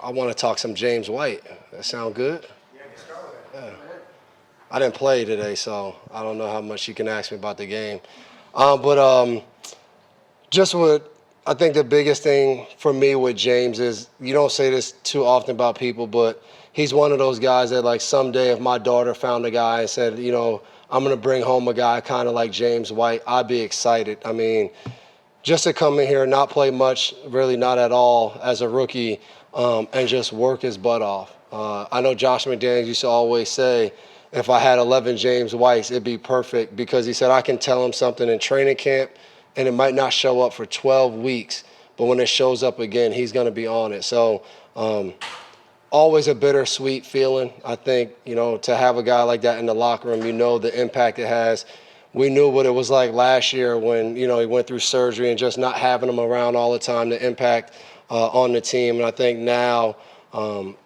I want to talk some James White. That sound good? Yeah. I didn't play today, so I don't know how much you can ask me about the game. But just what I think the biggest thing for me with James is, you don't say this too often about people, but he's one of those guys that, like, someday if my daughter found a guy and said, I'm going to bring home a guy kind of like James White, I'd be excited. I mean, just to come in here and not play much, really not at all as a rookie, and just work his butt off. I know Josh McDaniels used to always say, if I had 11 James Whites, it'd be perfect, because he said I can tell him something in training camp and it might not show up for 12 weeks, but when it shows up again, he's going to be on it. So always a bittersweet feeling, I think, to have a guy like that in the locker room, the impact it has. We knew what it was like last year when, he went through surgery, and just not having him around all the time, the impact on the team. And I think now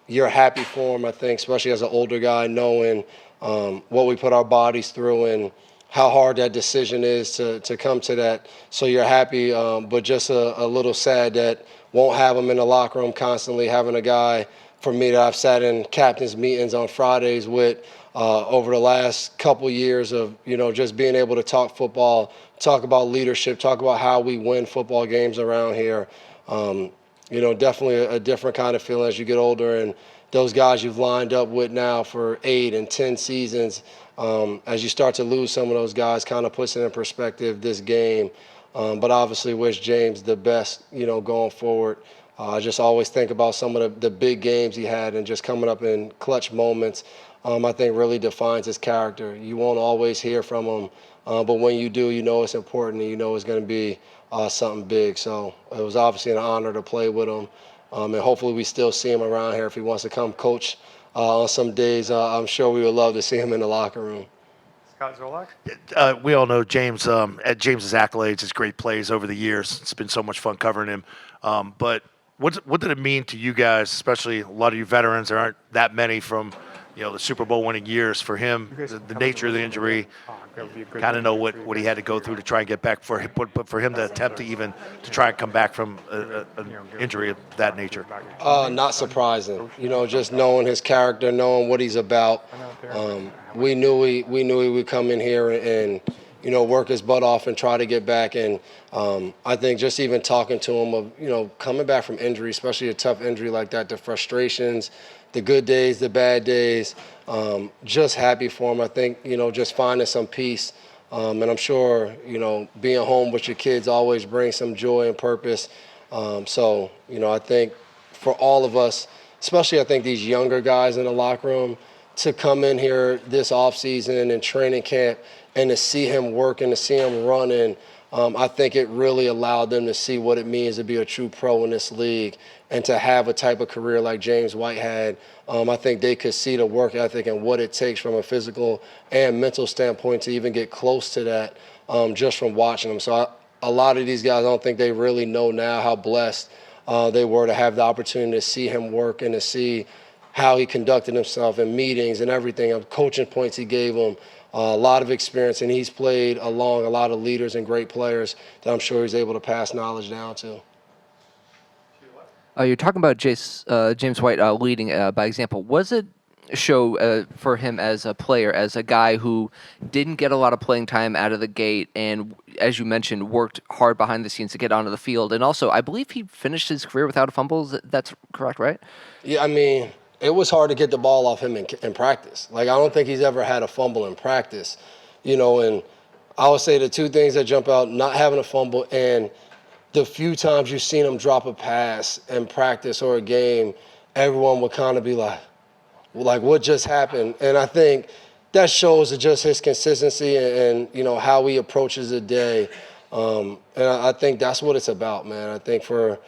you're happy for him, I think, especially as an older guy, knowing what we put our bodies through and how hard that decision is to come to that. So you're happy, but just a little sad that won't have him in the locker room constantly, having a guy, for me, that I've sat in captain's meetings on Fridays with over the last couple years of, just being able to talk football, talk about leadership, talk about how we win football games around here. Definitely a different kind of feeling as you get older, and those guys you've lined up with now for 8 and 10 seasons, as you start to lose some of those guys, kind of puts it in perspective this game. But obviously wish James the best, going forward. I just always think about some of the big games he had, and just coming up in clutch moments, I think really defines his character. You won't always hear from him, but when you do, it's important, and it's going to be something big. So it was obviously an honor to play with him, and hopefully we still see him around here if he wants to come coach on some days. I'm sure we would love to see him in the locker room. Scott Zolak? We all know James, at James's accolades, his great plays over the years. It's been so much fun covering him. But what did it mean to you guys, especially a lot of you veterans? There aren't that many from the Super Bowl winning years. For him, the nature of the injury, kind of know what he had to go through to try and get back, but for him to attempt to try and come back from an injury of that nature. Not surprising. Just knowing his character, knowing what he's about. We knew he would come in here and work his butt off and try to get back. And I think just even talking to him of, coming back from injury, especially a tough injury like that, the frustrations, the good days, the bad days, just happy for him. I think, just finding some peace. And I'm sure, being home with your kids always brings some joy and purpose. So, I think for all of us, especially I think these younger guys in the locker room, to come in here this offseason and training camp and to see him work and to see him running, I think it really allowed them to see what it means to be a true pro in this league and to have a type of career like James White had. I think they could see the work ethic and what it takes from a physical and mental standpoint to even get close to that just from watching them. So a lot of these guys, I don't think they really know now how blessed they were to have the opportunity to see him work and to see how he conducted himself in meetings and everything, coaching points he gave them. A lot of experience, and he's played along a lot of leaders and great players that I'm sure he's able to pass knowledge down to. You're talking about James White leading by example. Was it a show for him as a player, as a guy who didn't get a lot of playing time out of the gate and, as you mentioned, worked hard behind the scenes to get onto the field? And also, I believe he finished his career without a fumble. That's correct, right? Yeah, I mean, it was hard to get the ball off him in practice. Like, I don't think he's ever had a fumble in practice, and I would say the two things that jump out, not having a fumble and the few times you've seen him drop a pass in practice or a game, everyone would kind of be like, what just happened? And I think that shows just his consistency and how he approaches the day. And I think that's what it's about, man. I think for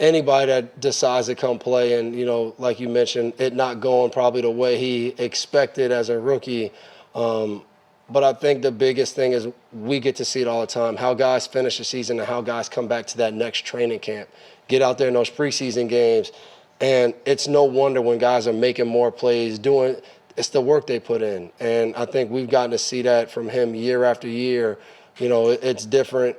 anybody that decides to come play and, like you mentioned, it not going probably the way he expected as a rookie. But I think the biggest thing is we get to see it all the time, how guys finish the season and how guys come back to that next training camp, get out there in those preseason games. And it's no wonder when guys are making more plays, it's the work they put in. And I think we've gotten to see that from him year after year. It's different.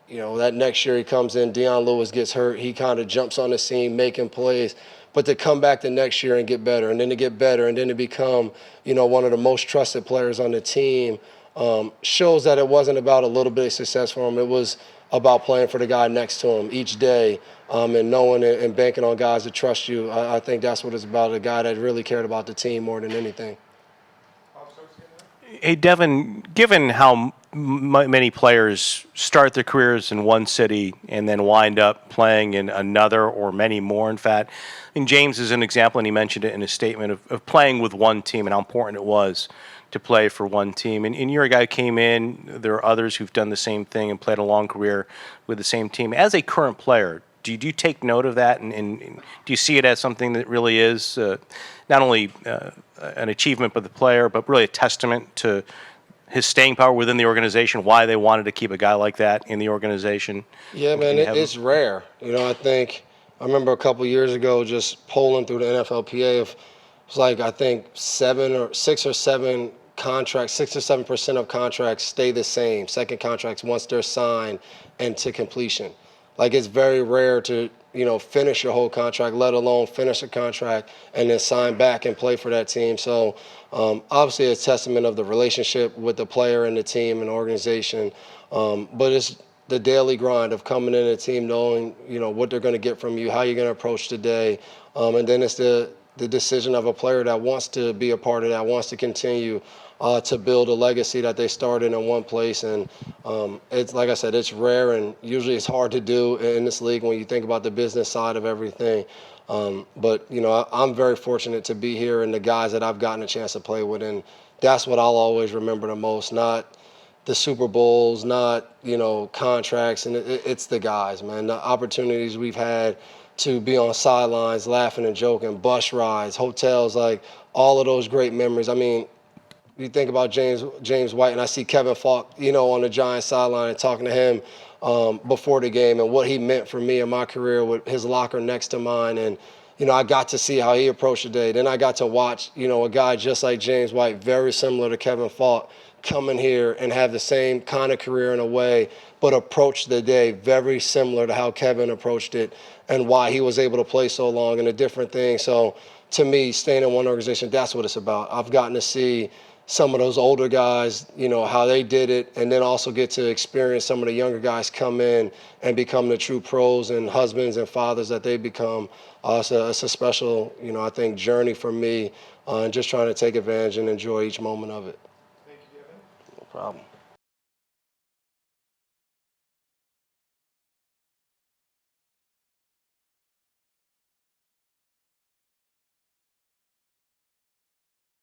That next year he comes in, Deion Lewis gets hurt. He kind of jumps on the scene making plays. but to come back the next year and get better, and then to get better, and then to become, one of the most trusted players on the team, shows that it wasn't about a little bit of success for him. It was about playing for the guy next to him each day, and knowing and banking on guys to trust you. I think that's what it's about, a guy that really cared about the team more than anything. Hey, Devin, given how many players start their careers in one city and then wind up playing in another, or many more, in fact, and James is an example, and he mentioned it in his statement of playing with one team and how important it was to play for one team. And you're a guy who came in. There are others who've done the same thing and played a long career with the same team. As a current player, do you take note of that, and do you see it as something that really is not only an achievement by the player, but really a testament to his staying power within the organization, why they wanted to keep a guy like that in the organization? Yeah, man, it's rare. I remember a couple years ago just polling through the NFLPA. It was like, I think 6 or 7 contracts, 6 or 7% of contracts stay the same, second contracts once they're signed and to completion. Like, it's very rare to, finish your whole contract, let alone finish a contract and then sign back and play for that team. So obviously it's a testament of the relationship with the player and the team and the organization. But it's the daily grind of coming in a team, knowing, what they're going to get from you, how you're going to approach the day. And then it's the decision of a player that wants to be a part of that, wants to continue to build a legacy that they started in one place. And it's, like I said, it's rare, and usually it's hard to do in this league when you think about the business side of everything. But I'm very fortunate to be here and the guys that I've gotten a chance to play with, and that's what I'll always remember the most. Not the Super Bowls, not contracts, and it's the guys, man. The opportunities we've had to be on sidelines, laughing and joking, bus rides, hotels, like all of those great memories. I mean, you think about James White, and I see Kevin Falk, on the Giants sideline, and talking to him before the game and what he meant for me in my career with his locker next to mine. And, I got to see how he approached the day. Then I got to watch, a guy just like James White, very similar to Kevin Falk, come in here and have the same kind of career in a way, but approach the day very similar to how Kevin approached it and why he was able to play so long and a different thing. So to me, staying in one organization, that's what it's about. I've gotten to see some of those older guys, how they did it, and then also get to experience some of the younger guys come in and become the true pros and husbands and fathers that they become. It's a special, I think, journey for me, and just trying to take advantage and enjoy each moment of it. Thank you, Devin. No problem.